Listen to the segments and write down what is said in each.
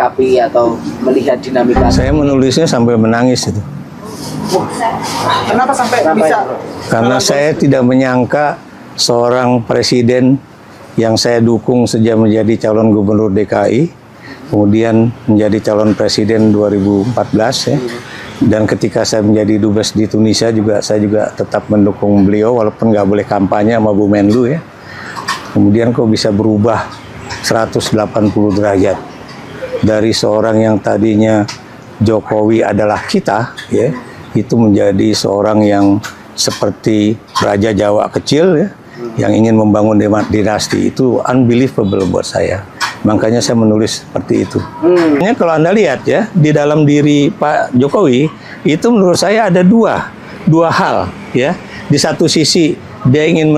menyikapi atau melihat dinamika? Saya menulisnya sampai menangis itu. Kenapa sampai bisa? Karena saya tidak menyangka seorang presiden yang saya dukung sejak menjadi calon gubernur DKI, kemudian menjadi calon presiden 2014 ya. Dan ketika saya menjadi dubes di Tunisia juga, saya juga tetap mendukung beliau walaupun nggak boleh kampanye sama Bu Menlu ya. Kemudian kok bisa berubah 180 derajat dari seorang yang tadinya Jokowi adalah kita ya, itu menjadi seorang yang seperti Raja Jawa kecil ya, yang ingin membangun dinasti. Itu unbelievable buat saya. Makanya saya menulis seperti itu. Kalau Anda lihat ya, di dalam diri Pak Jokowi, itu menurut saya ada dua hal ya. Di satu sisi dia ingin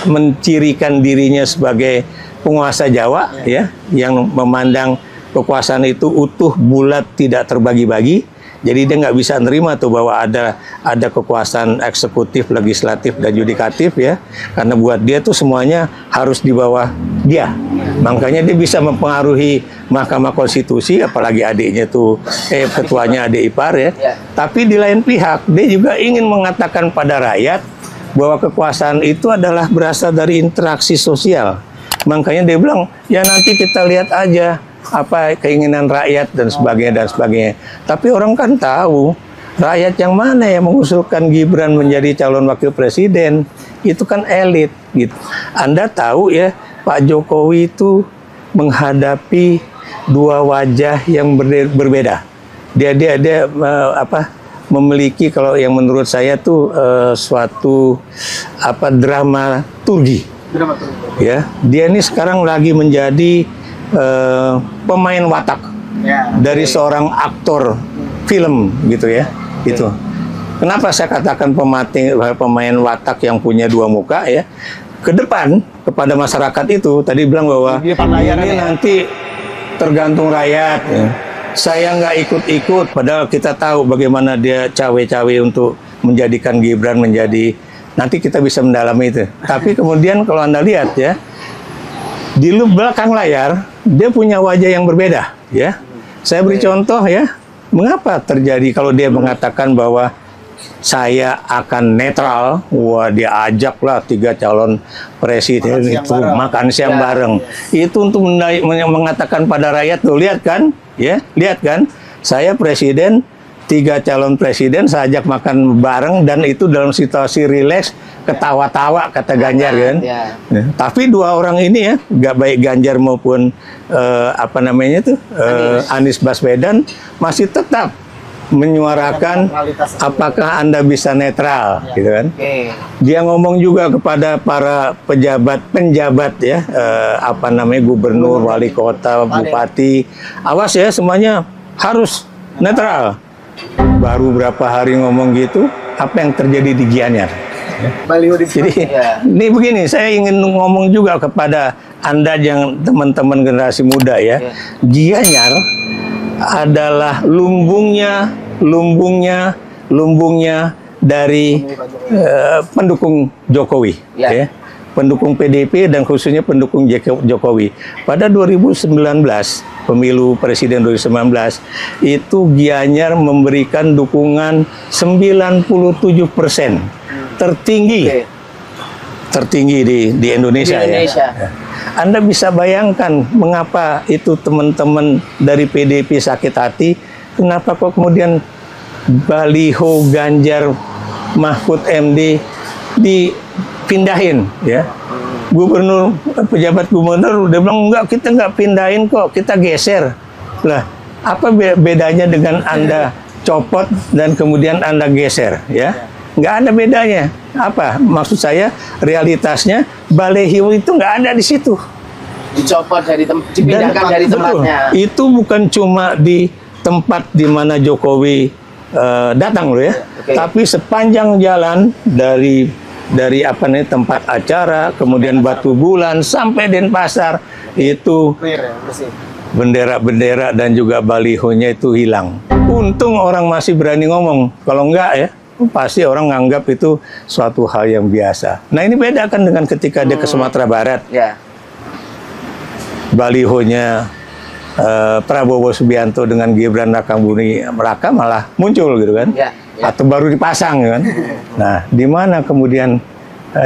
mencirikan dirinya sebagai penguasa Jawa ya, yang memandang kekuasaan itu utuh, bulat, tidak terbagi-bagi. Jadi dia nggak bisa nerima tuh bahwa ada kekuasaan eksekutif, legislatif, dan yudikatif ya. Karena buat dia tuh semuanya harus di bawah dia. Makanya dia bisa mempengaruhi Mahkamah Konstitusi, apalagi adiknya tuh ketuanya adik ipar ya. Tapi di lain pihak dia juga ingin mengatakan pada rakyat bahwa kekuasaan itu adalah berasal dari interaksi sosial. Makanya dia bilang, ya nanti kita lihat aja apa keinginan rakyat dan sebagainya. Tapi orang kan tahu rakyat yang mana yang mengusulkan Gibran menjadi calon wakil presiden, itu kan elit gitu. Anda tahu ya, Pak Jokowi itu menghadapi dua wajah yang berbeda. Dia memiliki, kalau yang menurut saya tuh suatu dramaturgi. Ya, dia ini sekarang lagi menjadi pemain watak dari seorang aktor film gitu ya. Itu. Kenapa saya katakan pemain watak yang punya dua muka ya? Ke depan kepada masyarakat itu tadi bilang bahwa ini nanti tergantung rakyat. Ya. Saya nggak ikut-ikut, padahal kita tahu bagaimana dia cawe-cawe untuk menjadikan Gibran menjadi, nanti kita bisa mendalami itu. Tapi kemudian kalau Anda lihat ya, di belakang layar dia punya wajah yang berbeda ya. Saya beri contoh ya, mengapa terjadi kalau dia mengatakan bahwa saya akan netral, wah dia ajaklah 3 calon presiden itu makan siang bareng. Itu untuk mengatakan pada rakyat, tuh lihat kan, ya, lihat kan, saya presiden, 3 calon presiden saya ajak makan bareng, dan itu dalam situasi rileks, ketawa-tawa kata Ganjar kan. Tapi 2 orang ini ya, nggak baik Ganjar maupun Anies Baswedan masih tetap menyuarakan apakah Anda bisa netral, gitu kan? Dia ngomong juga kepada para penjabat ya, gubernur, wali kota, bupati, awas ya semuanya harus netral. Baru berapa hari ngomong gitu, apa yang terjadi di Gianyar? Jadi ini begini, saya ingin ngomong juga kepada Anda yang teman-teman generasi muda ya, Gianyar adalah lumbungnya dari pendukung Jokowi, ya. Pendukung PDP dan khususnya pendukung Jokowi. Pada 2019, pemilu presiden 2019, itu Gianyar memberikan dukungan 97%, tertinggi di Indonesia. Ya. Anda bisa bayangkan mengapa itu teman-teman dari PDP sakit hati, kenapa kok kemudian baliho Ganjar Mahfud MD dipindahin ya. Pejabat gubernur udah bilang enggak, kita nggak pindahin kok, kita geser. Lah, apa bedanya dengan Anda copot dan kemudian Anda geser ya? Nggak ada bedanya. Apa maksud saya? Realitasnya baliho itu nggak ada di situ. Dicopot dipindahkan dari tempatnya. Itu bukan cuma di tempat di mana Jokowi datang loh ya, tapi sepanjang jalan dari tempat acara, kemudian Batu Bulan sampai Denpasar itu bendera-bendera dan juga balihonya itu hilang. Untung orang masih berani ngomong, kalau enggak ya pasti orang nganggap itu suatu hal yang biasa. Nah ini beda kan dengan ketika dia ke Sumatera Barat. Balihonya Prabowo Subianto dengan Gibran Rakabuming Raka malah muncul gitu kan, atau baru dipasang gitu kan. Nah, di mana kemudian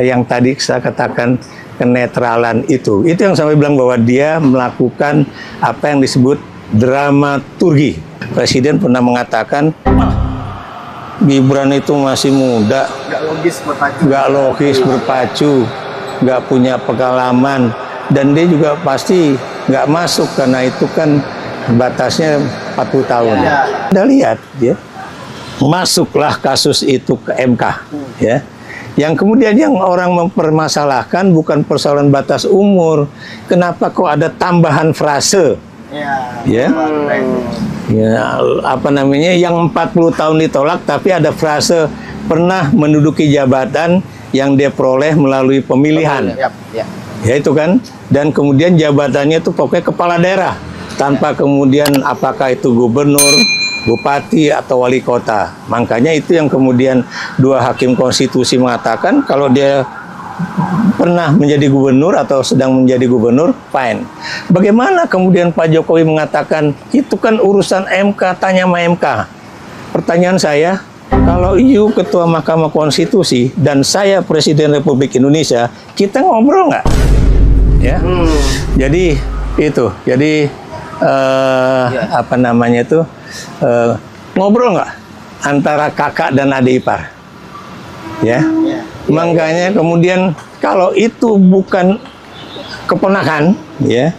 yang tadi saya katakan kenetralan itu yang sampai bilang bahwa dia melakukan apa yang disebut dramaturgi. Presiden pernah mengatakan Gibran itu masih muda, nggak logis berpacu, nggak punya pengalaman, dan dia juga pasti nggak masuk karena itu kan batasnya 40 tahun. Anda lihat ya, masuklah kasus itu ke MK ya. Yang kemudian yang orang mempermasalahkan bukan persoalan batas umur, kenapa kok ada tambahan frase? Ya. Apa namanya, yang 40 tahun ditolak tapi ada frase pernah menduduki jabatan yang dia peroleh melalui pemilihan. Ya itu kan, dan kemudian jabatannya itu pokoknya kepala daerah tanpa kemudian apakah itu gubernur, bupati atau wali kota. Makanya itu yang kemudian dua hakim konstitusi mengatakan kalau dia pernah menjadi gubernur atau sedang menjadi gubernur, fine. Bagaimana kemudian Pak Jokowi mengatakan itu kan urusan MK, tanya sama MK. Pertanyaan saya, kalau you ketua Mahkamah Konstitusi dan saya Presiden Republik Indonesia, kita ngobrol nggak? Ya, jadi itu, jadi apa namanya itu, ngobrol nggak antara kakak dan adik ipar? Ya, makanya kemudian kalau itu bukan keponakan, ya,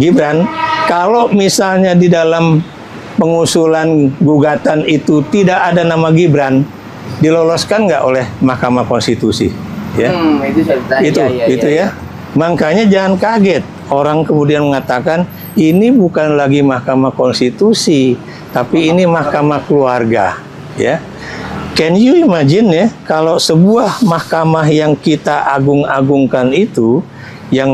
Gibran, kalau misalnya di dalam pengusulan gugatan itu tidak ada nama Gibran, diloloskan nggak oleh Mahkamah Konstitusi? Ya, itu ya. Makanya jangan kaget orang kemudian mengatakan ini bukan lagi Mahkamah Konstitusi, tapi ini Mahkamah Keluarga. Ya, can you imagine ya kalau sebuah mahkamah yang kita agung-agungkan itu yang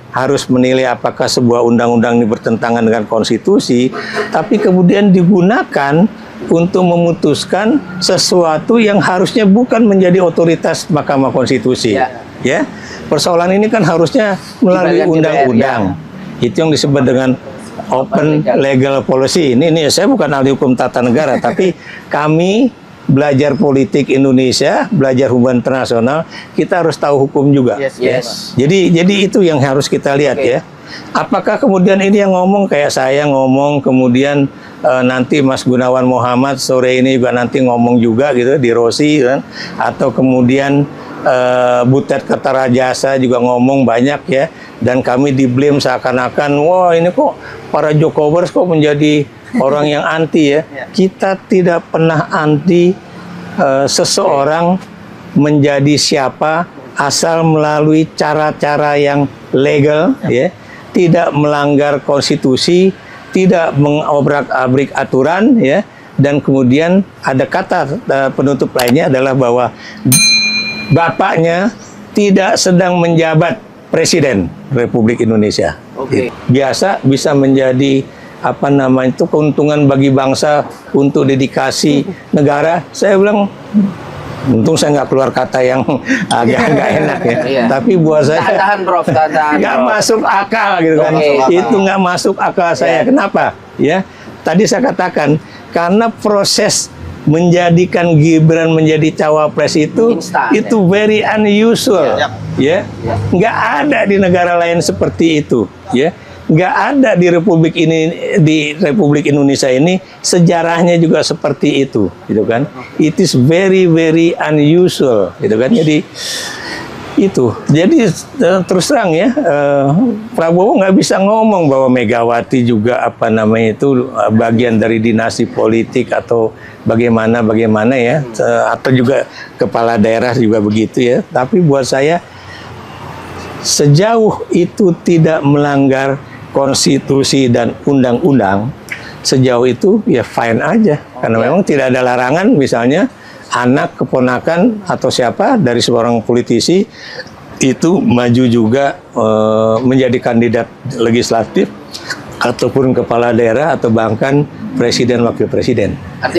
harus menilai apakah sebuah undang-undang ini bertentangan dengan konstitusi, tapi kemudian digunakan untuk memutuskan sesuatu yang harusnya bukan menjadi otoritas Mahkamah Konstitusi. Ya, persoalan ini kan harusnya melalui undang-undang. Itu yang disebut dengan open legal policy. Ini saya bukan ahli hukum tata negara, tapi kami belajar politik Indonesia, belajar hubungan internasional, kita harus tahu hukum juga. Jadi itu yang harus kita lihat ya. Apakah kemudian ini yang ngomong kayak saya ngomong, kemudian nanti Mas Gunawan Muhammad sore ini juga nanti ngomong juga gitu di Rosi kan, atau kemudian Butet Kertarajasa juga ngomong banyak ya, dan kami di-blame seakan-akan wah ini kok para Jokowers kok menjadi orang yang anti ya. Kita tidak pernah anti seseorang menjadi siapa asal melalui cara-cara yang legal ya, tidak melanggar konstitusi, tidak mengobrak-abrik aturan ya, dan kemudian ada kata penutup lainnya adalah bahwa bapaknya tidak sedang menjabat Presiden Republik Indonesia. Biasa bisa menjadi apa namanya itu keuntungan bagi bangsa untuk dedikasi negara. Saya bilang untung saya nggak keluar kata yang agak nggak enak ya. Tapi buat saya nggak masuk akal gitu kan. Itu nggak masuk akal saya. Kenapa? Ya, tadi saya katakan karena proses menjadikan Gibran menjadi cawapres itu very unusual. Ya, nggak ada di negara lain seperti itu. Ya. Nggak ada di Republik Indonesia ini sejarahnya juga seperti itu, gitu kan? It is very unusual, gitu kan? Jadi itu, jadi terus terang ya, Prabowo nggak bisa ngomong bahwa Megawati juga apa namanya itu bagian dari dinasti politik atau bagaimana ya, atau juga kepala daerah juga begitu ya. Tapi buat saya sejauh itu tidak melanggar konstitusi dan undang-undang, sejauh itu ya fine aja, karena memang tidak ada larangan misalnya anak keponakan atau siapa dari seorang politisi itu maju juga menjadi kandidat legislatif ataupun kepala daerah atau bahkan presiden wakil presiden.